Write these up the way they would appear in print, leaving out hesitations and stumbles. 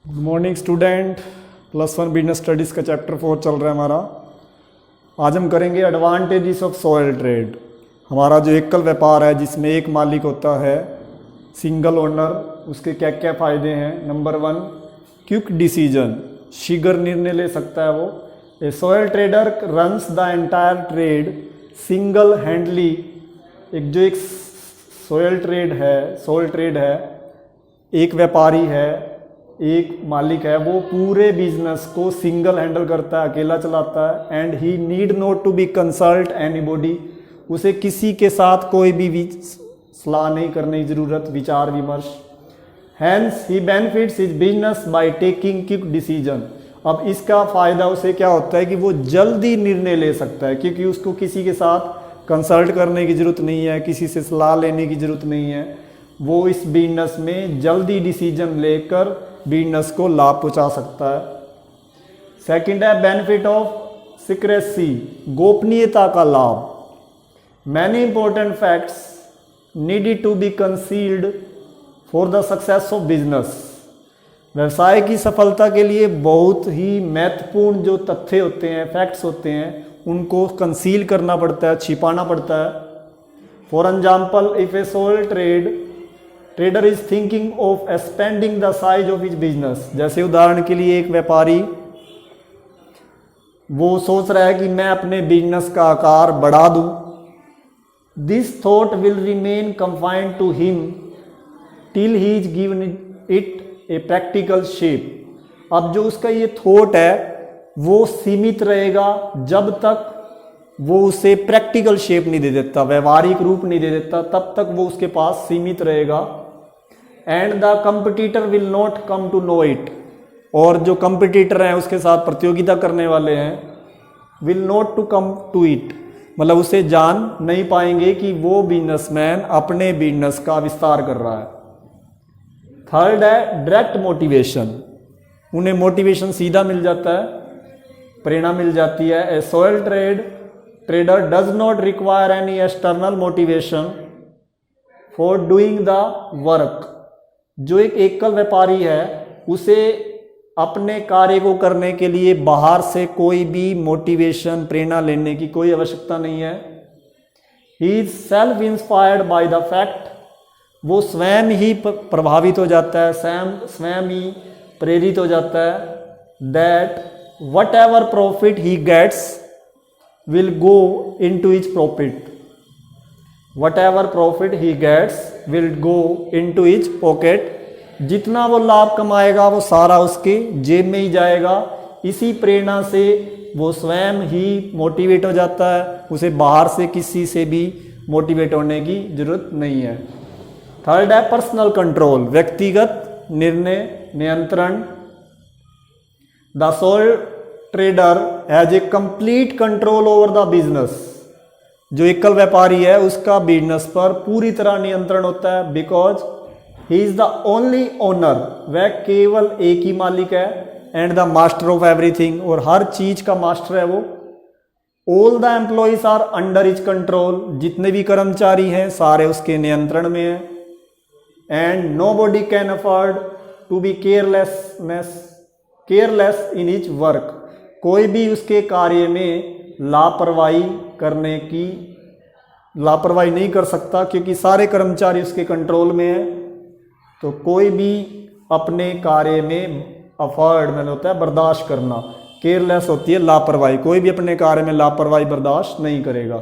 Good morning student. +1 business studies का chapter 4 चल रहा है हमारा। आज हम करेंगे एडवांटेजेस ऑफ सॉयल ट्रेड। हमारा जो एकल व्यापार है जिसमें एक मालिक होता है, सिंगल ओनर, उसके क्या क्या फ़ायदे हैं। नंबर 1, क्विक डिसीजन, शीघ्र निर्णय ले सकता है वो। A sole trader runs the entire trade single handedly. एक सॉयल ट्रेड है, एक व्यापारी है, एक मालिक है, वो पूरे बिजनेस को सिंगल हैंडल करता है, अकेला चलाता है। And he need not to be consult anybody. उसे किसी के साथ कोई भी सलाह नहीं करने की ज़रूरत, विचार विमर्श। Hence he benefits his business by taking quick decision. अब इसका फ़ायदा उसे क्या होता है कि वो जल्दी निर्णय ले सकता है, क्योंकि उसको किसी के साथ कंसल्ट करने की ज़रूरत नहीं है, किसी से सलाह लेने की ज़रूरत नहीं है। वो इस बिजनेस में जल्दी डिसीजन लेकर बिजनेस को लाभ पहुंचा सकता है। सेकंड है बेनिफिट ऑफ सीक्रेसी, गोपनीयता का लाभ। Many important facts needed to be concealed for the success of business. व्यवसाय की सफलता के लिए बहुत ही महत्वपूर्ण जो तथ्य होते हैं, फैक्ट्स होते हैं, उनको कंसील करना पड़ता है, छिपाना पड़ता है। For example, if A soul trader is thinking of expanding the size of his business. जैसे उदाहरण के लिए एक व्यापारी वो सोच रहा है कि मैं अपने बिजनेस का आकार बढ़ा दूं। This thought will remain confined to him till he is given it a practical shape. अब जो उसका ये थॉट है वो सीमित रहेगा जब तक वो उसे प्रैक्टिकल शेप नहीं दे देता, व्यवहारिक रूप नहीं दे देता, तब तक वो उसके पास सीमित रहेगा। And the competitor will not come to know it. और जो कंपटीटर हैं, उसके साथ प्रतियोगिता करने वाले हैं, will not to come to it, मतलब उसे जान नहीं पाएंगे कि वो बिजनेसमैन अपने बिजनेस का विस्तार कर रहा है। थर्ड है डायरेक्ट मोटिवेशन, उन्हें मोटिवेशन सीधा मिल जाता है, प्रेरणा मिल जाती है। A sole trader does not require any external motivation for doing the work. जो एक एकल व्यापारी है उसे अपने कार्य को करने के लिए बाहर से कोई भी मोटिवेशन, प्रेरणा लेने की कोई आवश्यकता नहीं है। He is self inspired by the fact, वो स्वयं ही प्रभावित हो जाता है, स्वयं ही प्रेरित हो जाता है। That whatever profit he gets will go into his profit. Whatever profit he gets will go into his pocket. जितना वो लाभ कमाएगा वो सारा उसके जेब में ही जाएगा। इसी प्रेरणा से वो स्वयं ही मोटिवेट हो जाता है, उसे बाहर से किसी से भी मोटिवेट होने की जरूरत नहीं है। थर्ड है पर्सनल कंट्रोल, व्यक्तिगत निर्णय नियंत्रण। The soul trader has a complete control over the business. जो एकल व्यापारी है उसका बिजनेस पर पूरी तरह नियंत्रण होता है, because he is the only owner, वह केवल एक ही मालिक है। And the master of everything, और हर चीज का मास्टर है वो। All the employees are under his control, जितने भी कर्मचारी हैं सारे उसके नियंत्रण में हैं। And nobody can afford to be careless in his work. कोई भी उसके कार्य में लापरवाही नहीं कर सकता, क्योंकि सारे कर्मचारी उसके कंट्रोल में हैं। तो कोई भी अपने कार्य में अफोर्ड में होता है बर्दाश्त करना, केयरलेस होती है लापरवाही, कोई भी अपने कार्य में लापरवाही बर्दाश्त नहीं करेगा।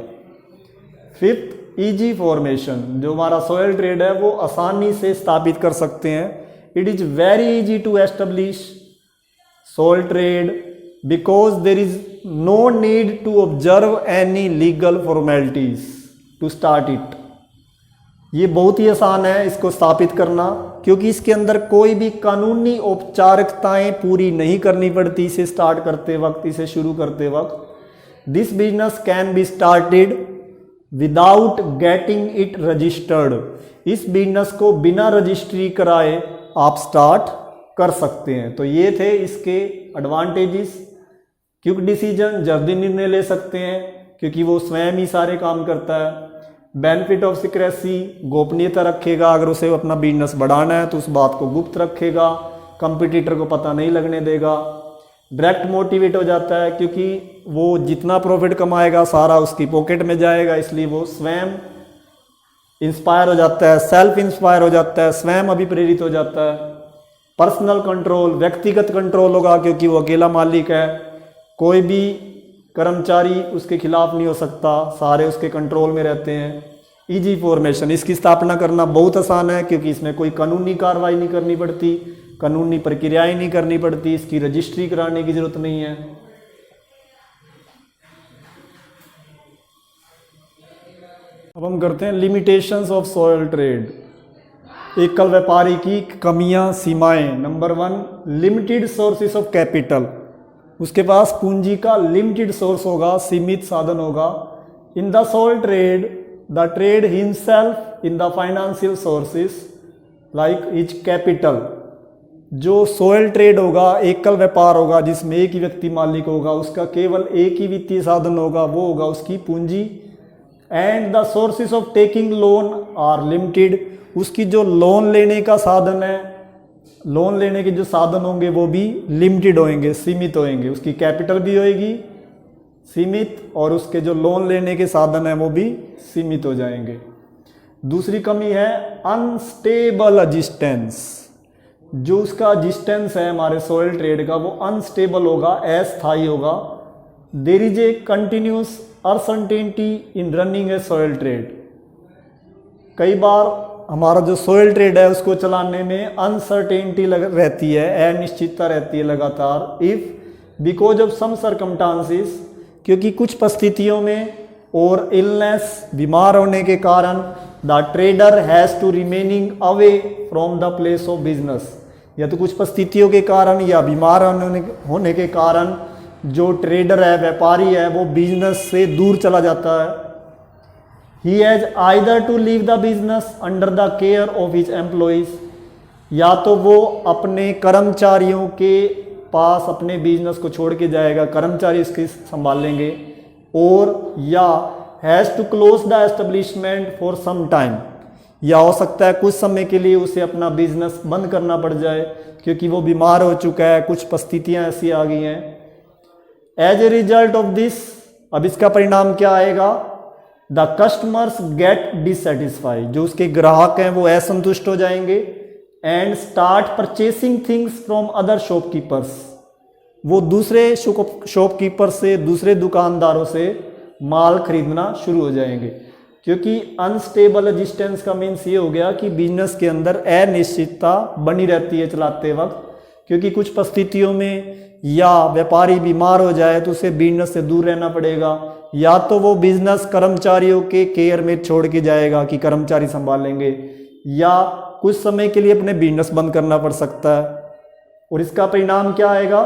फिफ्थ, इजी फॉर्मेशन, जो हमारा सॉयल ट्रेड है वो आसानी से स्थापित कर सकते हैं। It is very easy to establish sole trade because there is no need to observe any legal formalities to start it. ये बहुत ही आसान है इसको स्थापित करना, क्योंकि इसके अंदर कोई भी कानूनी औपचारिकताएं पूरी नहीं करनी पड़ती इसे स्टार्ट करते वक्त, इसे शुरू करते वक्त। This business can be started without getting it registered. इस बिजनेस को बिना रजिस्ट्री कराए आप स्टार्ट कर सकते हैं। तो ये थे इसके एडवांटेजेस। क्विक डिसीजन, जल्दी निर्णय ले सकते हैं क्योंकि वो स्वयं ही सारे काम करता है। बेनिफिट ऑफ सीक्रेसी, गोपनीयता रखेगा, अगर उसे अपना बिजनेस बढ़ाना है तो उस बात को गुप्त रखेगा। कंपटीटर को पता नहीं लगने देगा। डायरेक्ट मोटिवेट हो जाता है क्योंकि वो जितना प्रॉफिट कमाएगा सारा उसकी पॉकेट में जाएगा, इसलिए वो स्वयं इंस्पायर हो जाता है, सेल्फ इंस्पायर हो जाता है, स्वयं अभिप्रेरित हो जाता है। पर्सनल कंट्रोल, व्यक्तिगत कंट्रोल होगा क्योंकि वो अकेला मालिक है, कोई भी कर्मचारी उसके खिलाफ नहीं हो सकता, सारे उसके कंट्रोल में रहते हैं। इजी फॉर्मेशन, इसकी स्थापना करना बहुत आसान है क्योंकि इसमें कोई कानूनी कार्रवाई नहीं करनी पड़ती, कानूनी प्रक्रियाएं नहीं करनी पड़ती, इसकी रजिस्ट्री कराने की जरूरत नहीं है। अब हम करते हैं लिमिटेशंस ऑफ सॉयल ट्रेड, एकल व्यापारी की कमियां, सीमाएं। Number 1, limited sources of capital, उसके पास पूंजी का लिमिटेड सोर्स होगा, सीमित साधन होगा। In the soil trade the trade himself in the financial sources like his capital. जो सॉयल ट्रेड होगा, एकल व्यापार होगा जिसमें एक ही व्यक्ति मालिक होगा, उसका केवल एक ही वित्तीय साधन होगा, वो होगा उसकी पूंजी। And the sources of taking loan are limited, उसकी जो लोन लेने का साधन है, लोन लेने के जो साधन होंगे वो भी लिमिटेड होंगे, सीमित होंगे। उसकी कैपिटल भी होएगी सीमित और उसके जो लोन लेने के साधन है वो भी सीमित हो जाएंगे। दूसरी कमी है अनस्टेबल एग्जिस्टेंस, जो उसका एग्जिस्टेंस है हमारे सॉयल ट्रेड का वो अनस्टेबल होगा, अस्थायी होगा। There is a continuous uncertainty in running a sole trade. कई बार हमारा जो सॉयल ट्रेड है उसको चलाने में अनसर्टेनिटी रहती है, अनिश्चितता रहती है लगातार। If because of some circumstances, क्योंकि कुछ परिस्थितियों में, और इलनेस, बीमार होने के कारण, the trader has to remaining away from the place of business, या तो कुछ परिस्थितियों के कारण या बीमार होने के कारण जो ट्रेडर है, व्यापारी है, वो बिजनेस से दूर चला जाता है। He has either to leave the business under the care of his employees, या तो वो अपने कर्मचारियों के पास अपने बिजनेस को छोड़ के जाएगा, कर्मचारी इसकी संभालेंगे, और या has to close the establishment for some time, या हो सकता है कुछ समय के लिए उसे अपना बिजनेस बंद करना पड़ जाए क्योंकि वो बीमार हो चुका है, कुछ परिस्थितियाँ ऐसी आ गई हैं। As a result of this, अब इसका परिणाम क्या आएगा? द कस्टमर्स गेट डिससेटिस्फाइड, जो उसके ग्राहक हैं वो असंतुष्ट हो जाएंगे। And start purchasing things from other shopkeepers, वो दूसरे शॉपकीपर से, दूसरे दुकानदारों से माल खरीदना शुरू हो जाएंगे। क्योंकि अनस्टेबल एग्जिस्टेंस का मीन्स ये हो गया कि बिजनेस के अंदर अनिश्चितता बनी रहती है चलाते वक्त, क्योंकि कुछ परिस्थितियों में या व्यापारी बीमार हो जाए तो उसे बिजनेस से दूर रहना पड़ेगा, या तो वो बिजनेस कर्मचारियों के केयर में छोड़ के जाएगा कि कर्मचारी संभालेंगे, या कुछ समय के लिए अपने बिजनेस बंद करना पड़ सकता है। और इसका परिणाम क्या आएगा?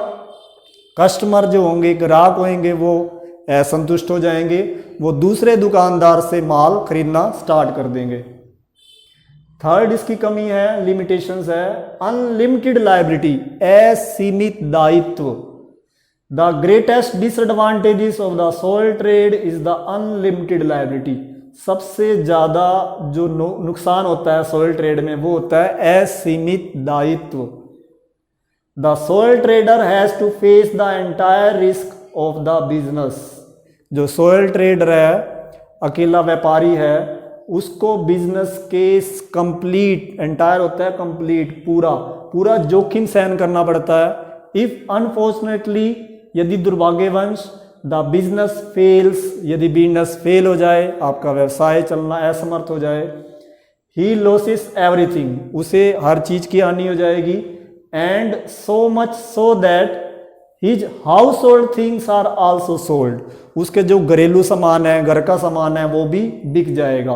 कस्टमर जो होंगे, ग्राहक होंगे, वो असंतुष्ट हो जाएंगे, वो दूसरे दुकानदार से माल खरीदना स्टार्ट कर देंगे। थर्ड इसकी कमी है, लिमिटेशंस है, अनलिमिटेड लायबिलिटी, असीमित दायित्व। The greatest disadvantages of the soil trade is the unlimited liability. सबसे ज़्यादा जो नुकसान होता है सॉयल ट्रेड में वो होता है असीमित दायित्व। The sole trader has to face the entire risk of the business. जो सॉयल ट्रेडर है, अकेला व्यापारी है, उसको बिजनेस के कंप्लीट, एंटायर होता है कंप्लीट, पूरा जोखिम सहन करना पड़ता है। इफ अनफॉर्चुनेटली, यदि दुर्भाग्यवश, द बिजनेस फेल्स, यदि बिजनेस फेल हो जाए, आपका व्यवसाय चलना असमर्थ हो जाए, ही लॉसेस एवरीथिंग, उसे हर चीज की हानि हो जाएगी। And so much so that his household things are also sold, उसके जो घरेलू सामान है, घर का सामान है, वो भी बिक जाएगा।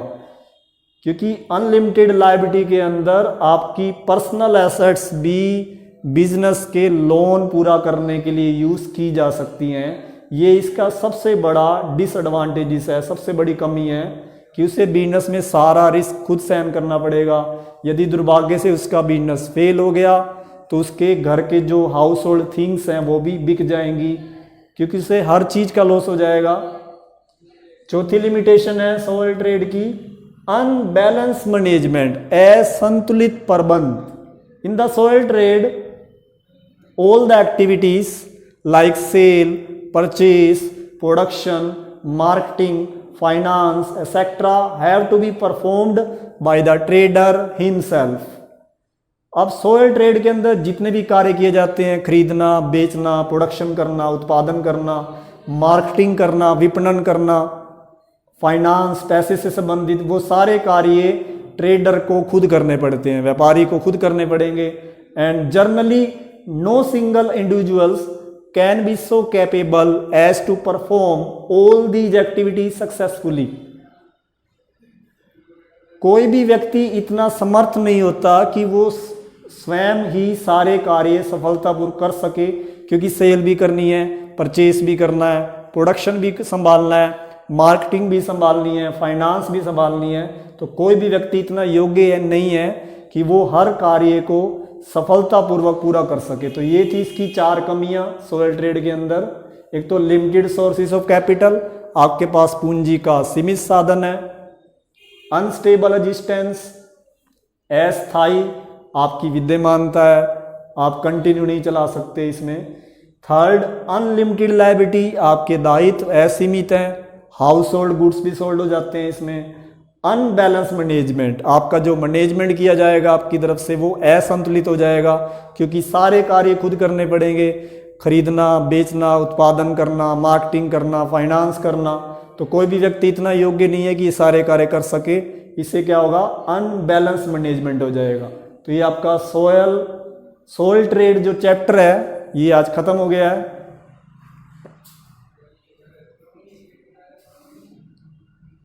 क्योंकि अनलिमिटेड लायबिलिटी के अंदर आपकी पर्सनल एसेट्स भी बिजनेस के लोन पूरा करने के लिए यूज की जा सकती हैं। ये इसका सबसे बड़ा डिसएडवांटेजेस है, सबसे बड़ी कमी है कि उसे बिजनेस में सारा रिस्क खुद सहन करना पड़ेगा। यदि दुर्भाग्य से उसका बिजनेस फेल हो गया तो उसके घर के जो हाउस होल्ड थिंग्स हैं वो भी बिक जाएंगी, क्योंकि उसे हर चीज का लॉस हो जाएगा। चौथी लिमिटेशन है सॉयल ट्रेड की, अनबैलेंस मैनेजमेंट, असंतुलित प्रबंध। In the soil trade all the activities like sale, purchase, production, marketing, finance, etc. have to be performed by the trader himself. अब सोयल ट्रेड के अंदर जितने भी कार्य किए जाते हैं, खरीदना, बेचना, प्रोडक्शन करना, उत्पादन करना, मार्केटिंग करना, विपणन करना, फाइनेंस, पैसे से संबंधित, वो सारे कार्य ट्रेडर को खुद करने पड़ते हैं, व्यापारी को खुद करने पड़ेंगे। And generally no single individuals can be so capable as to perform all these activities successfully. कोई भी व्यक्ति इतना समर्थ नहीं होता कि वो स्वयं ही सारे कार्य सफलतापूर्वक कर सके, क्योंकि सेल भी करनी है, परचेस भी करना है, प्रोडक्शन भी संभालना है, मार्केटिंग भी संभालनी है, फाइनेंस भी संभालनी है। तो कोई भी व्यक्ति इतना योग्य नहीं है कि वो हर कार्य को सफलतापूर्वक पूरा कर सके। तो ये थी इसकी 4 कमियां सोयल ट्रेड के अंदर। एक तो लिमिटेड सोर्सेज ऑफ कैपिटल, आपके पास पूंजी का सीमित साधन है। अनस्टेबल एग्जिस्टेंस, अस्थायी आपकी विद्यमानता है, आप कंटिन्यू नहीं चला सकते इसमें। थर्ड, अनलिमिटेड लायबिलिटी, आपके दायित्व असीमित हैं, हाउस होल्ड गुड्स भी सोल्ड हो जाते हैं इसमें। अनबैलेंस मैनेजमेंट, आपका जो मैनेजमेंट किया जाएगा आपकी तरफ से वो असंतुलित हो जाएगा, क्योंकि सारे कार्य खुद करने पड़ेंगे, खरीदना, बेचना, उत्पादन करना, मार्केटिंग करना, फाइनेंस करना। तो कोई भी व्यक्ति इतना योग्य नहीं है कि ये सारे कार्य कर सके। इससे क्या होगा, अनबैलेंस मैनेजमेंट हो जाएगा। तो ये आपका सोयल ट्रेड जो चैप्टर है ये आज खत्म हो गया है।